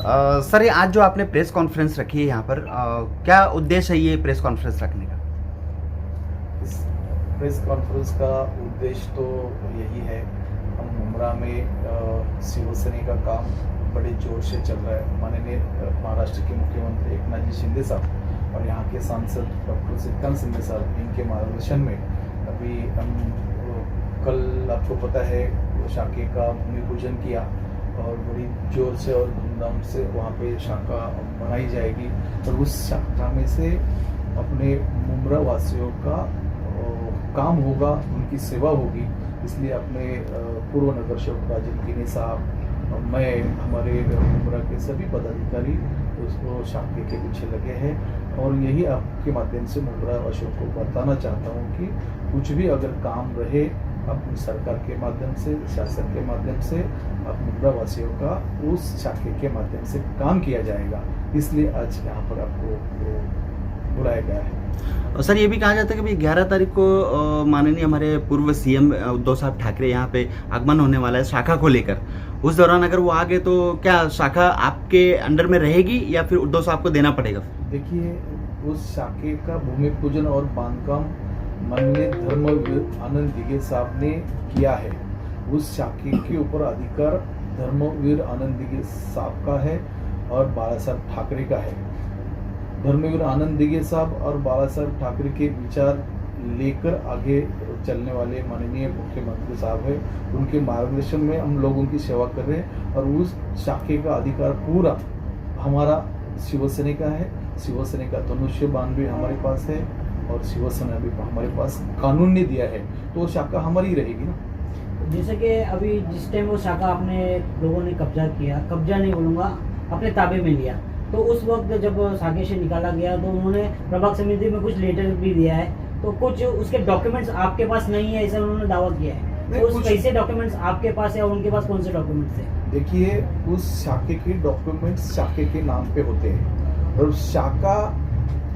Sir ये आज जो आपने प्रेस कॉन्फ्रेंस रखी है यहाँ पर क्या उद्देश्य है ये प्रेस कॉन्फ्रेंस रखने का? इस प्रेस कॉन्फ्रेंस का उद्देश्य तो यही है, हम मुमरा में शिवसेना का काम बड़े जोर से चल रहा है। माननीय महाराष्ट्र के मुख्यमंत्री एकनाथ जी शिंदे साहब और यहाँ के सांसद डॉक्टर श्रीकांत शिंदे साहब, इनके मार्गदर्शन में अभी हम कल आपको पता है शाखे का भूमि पूजन किया और बड़ी जोर से और धूमधाम से वहाँ पे शाखा बनाई जाएगी और उस शाखा में से अपने मुमरा वासियों का काम होगा, उनकी सेवा होगी। इसलिए अपने पूर्व नगर सेवक राजन गिनी साहब, मैं, हमारे मुमरा के सभी पदाधिकारी उसको शाखे के पीछे लगे हैं और यही आपके माध्यम से मुमरा वासियों को बताना चाहता हूँ कि कुछ भी अगर काम रहे अपनी सरकार के माध्यम से, शासन के माध्यम से, अब मुमरा वासियों का उस शाखे के माध्यम से काम किया जाएगा। इसलिए आज यहाँ पर आपको बुलाया गया है। और सर ये भी कहा जाता है कि 11 तारीख को माननीय हमारे पूर्व सीएम उद्धव साहब ठाकरे यहाँ पे आगमन होने वाला है शाखा को लेकर। उस दौरान अगर वो आ गए तो क्या शाखा आपके अंडर में रहेगी या फिर उद्धव साहब को देना पड़ेगा? देखिए, उस शाखे का भूमि पूजन और बांधकाम माननीय धर्मवीर आनंद दिघे साहब ने किया है। उस शाखे के ऊपर अधिकार धर्मवीर आनंद दिघे साहब का है और बाला साहब ठाकरे का है। धर्मवीर आनंद दिघे साहब और बाला साहब ठाकरे के विचार लेकर आगे चलने वाले माननीय मुख्यमंत्री साहब है, उनके मार्गदर्शन में हम लोगों की सेवा कर रहे हैं और उस शाखे का अधिकार पूरा हमारा शिवसेना का है। शिवसेना का धनुष्य बाण भी हमारे पास है और शिवसेना भी हमारे पास कानून ने दिया है, तो वो शाखा हमारी रहेगी ना। जैसे कि अभी जिस टाइम वो शाखा अपने लोगों ने कब्जा किया, कब्जा नहीं बोलूँगा, अपने ताबे में लिया, तो उस वक्त जब शाखे से निकाला गया तो उन्होंने प्रभाग समिति में कुछ लेटर भी दिया है, तो कुछ उसके डॉक्यूमेंट्स आपके पास नहीं है ऐसा उन्होंने दावा किया है। तो उस कैसे डॉक्यूमेंट्स आपके पास है और उनके पास कौन से डॉक्यूमेंट्स है? देखिए, उस शाखे के डॉक्यूमेंट्स शाखे के नाम पे होते हैं और शाखा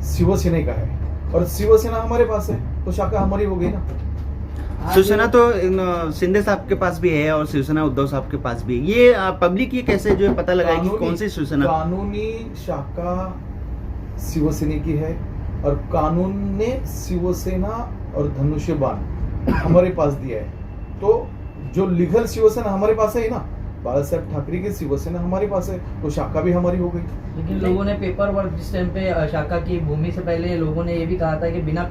शिवसेना का है और शिवसेना हमारे पास है, तो शाखा हमारी हो गई ना। शिवसेना तो शिंदे साहब के पास भी है और शिवसेना उद्धव साहब के पास भी है। ये पब्लिक ये कैसे जो है पता लगाएगी कौन सी शिवसेना? कानूनी शाखा शिवसेना की है और कानून ने शिवसेना और धनुष्य बाण हमारे पास दिया है, तो जो लीगल शिवसेना हमारे पास है ना, बाला साहब ठाकरे की शिवसेना हमारे पास है, तो शाखा भी हमारी हो गई। लेकिन लोगों ने पेपर वर्क जिस टाइम पे शाखा की भूमि से पहले लोगों ने ये भी कहा था कि बिना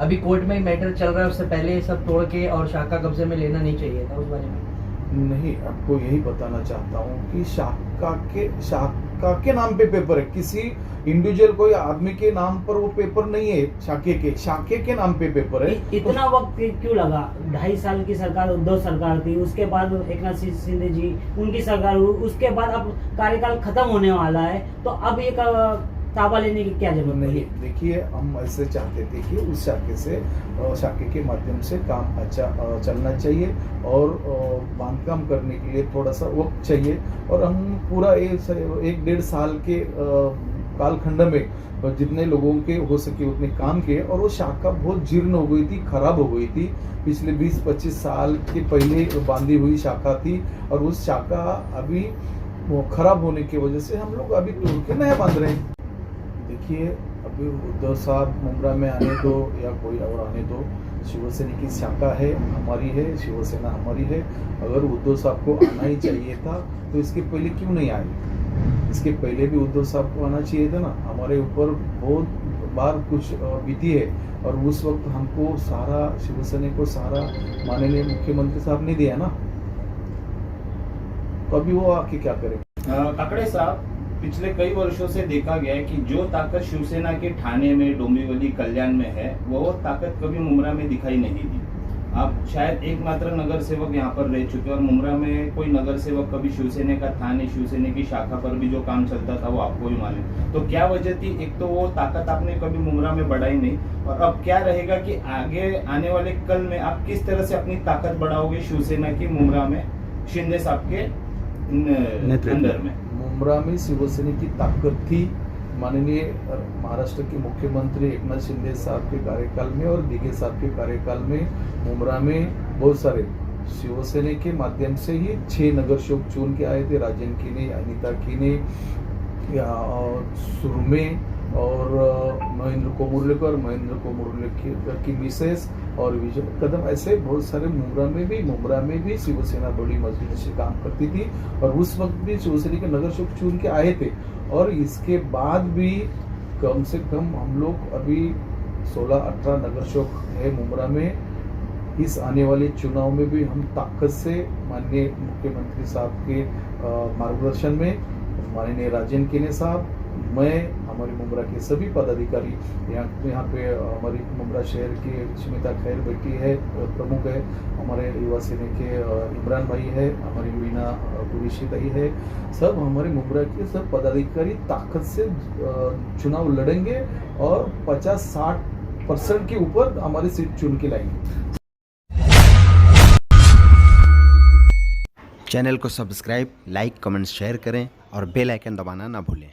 अभी कोर्ट में मैटर चल रहा है, उससे पहले सब तोड़ के और शाखा कब्जे में लेना नहीं चाहिए था। उस बारे में नहीं, आपको यही बताना चाहता हूँ कि शाखा के नाम पे पेपर है, किसी इंडिविजुअल कोई आदमी के नाम पर वो पेपर नहीं है, शाखे के नाम पे पेपर है। इतना वक्त क्यों लगा? 2.5 साल की सरकार उद्धव सरकार थी, उसके बाद एकनाथ शिंदे जी उनकी सरकार हुई, उसके बाद अब कार्यकाल खत्म होने वाला है, तो अब ये ताबा लेने की क्या जरूरत नहीं? देखिए, हम ऐसे चाहते थे कि उस शाखे के माध्यम से काम अच्छा चलना चाहिए और बांधकाम करने के लिए थोड़ा सा वक्त चाहिए और हम पूरा 1-1.5 साल के कालखंड में जितने लोगों के हो सके उतने काम किए और वो शाखा बहुत जीर्ण हो गई थी, खराब हो गई थी। पिछले 20-25 साल के पहले बांधी हुई शाखा थी और उस शाखा अभी खराब होने की वजह से हम लोग अभी तोड़ के नया बांध रहे हैं। देखिए, अभी उद्धव साहब मुमरा में आने दो या कोई और आने दो, शिवसेना की शाखा है, हमारी है, शिवसेना हमारी है। अगर उद्धव साहब को आना ही चाहिए था तो इसके पहले क्यों नहीं आए? इसके पहले भी उद्धव साहब को आना चाहिए था ना। हमारे ऊपर बहुत बार कुछ बीती है और उस वक्त हमको सारा शिवसेना को सारा माननीय मुख्यमंत्री साहब ने दिया ना, तो अभी वो आके क्या करेंगे? काकड़े साहब, पिछले कई वर्षों से देखा गया है कि जो ताकत शिवसेना के ठाणे में, डोंबिवली, कल्याण में है, वो ताकत कभी मुमरा में दिखाई नहीं दी। आप शायद एकमात्र नगर सेवक यहाँ पर रह चुके और मुमरा में कोई नगर सेवक कभी शिवसेना का था नहीं। शिवसेना की शाखा पर भी जो काम चलता था वो आपको ही मालूम। तो क्या वजह थी? एक तो वो ताकत आपने कभी मुमरा में बढ़ाई नहीं, और अब क्या रहेगा कि आगे आने वाले कल में आप किस तरह से अपनी ताकत बढ़ाओगे शिवसेना की मुमरा में, शिंदे साहब के अंदर में? मुमरा में शिवसेना की ताकत थी माननीय महाराष्ट्र के मुख्यमंत्री एकनाथ शिंदे साहब के कार्यकाल में और दिघे साहब के कार्यकाल में। मुमरा में बहुत सारे शिवसेना के माध्यम से ही 6 नगर सेवक चुन के आए थे। राजन कीने, अनिता कीने, सुरमे और महेंद्र कोमुरलेकर की मिसेस और विजय कदम, ऐसे बहुत सारे मुमरा में भी शिवसेना बड़ी मजबूती से काम करती थी और उस वक्त भी शिवसेना के नगर सेवक चुन के आए थे। और इसके बाद भी कम से कम हम लोग अभी 16-18 नगर सेवक है मुमरा में। इस आने वाले चुनाव में भी हम ताकत से माननीय मुख्यमंत्री साहब के मार्गदर्शन में, माननीय राजन कीने साहब, मैं, हमारे मुमरा के सभी पदाधिकारी, यहाँ पे हमारी मुमरा शहर की स्मिता खैर बेटी है, प्रमुख है, हमारे युवा सेना के इमरान भाई है, हमारी वीना कुरेशी दाई है, सब हमारे मुमरा के सब पदाधिकारी ताकत से चुनाव लड़ेंगे और 50-60% के ऊपर हमारी सीट चुन के लाएंगे। चैनल को सब्सक्राइब, लाइक, कमेंट, शेयर करें और बेल आइकन दबाना ना भूलें।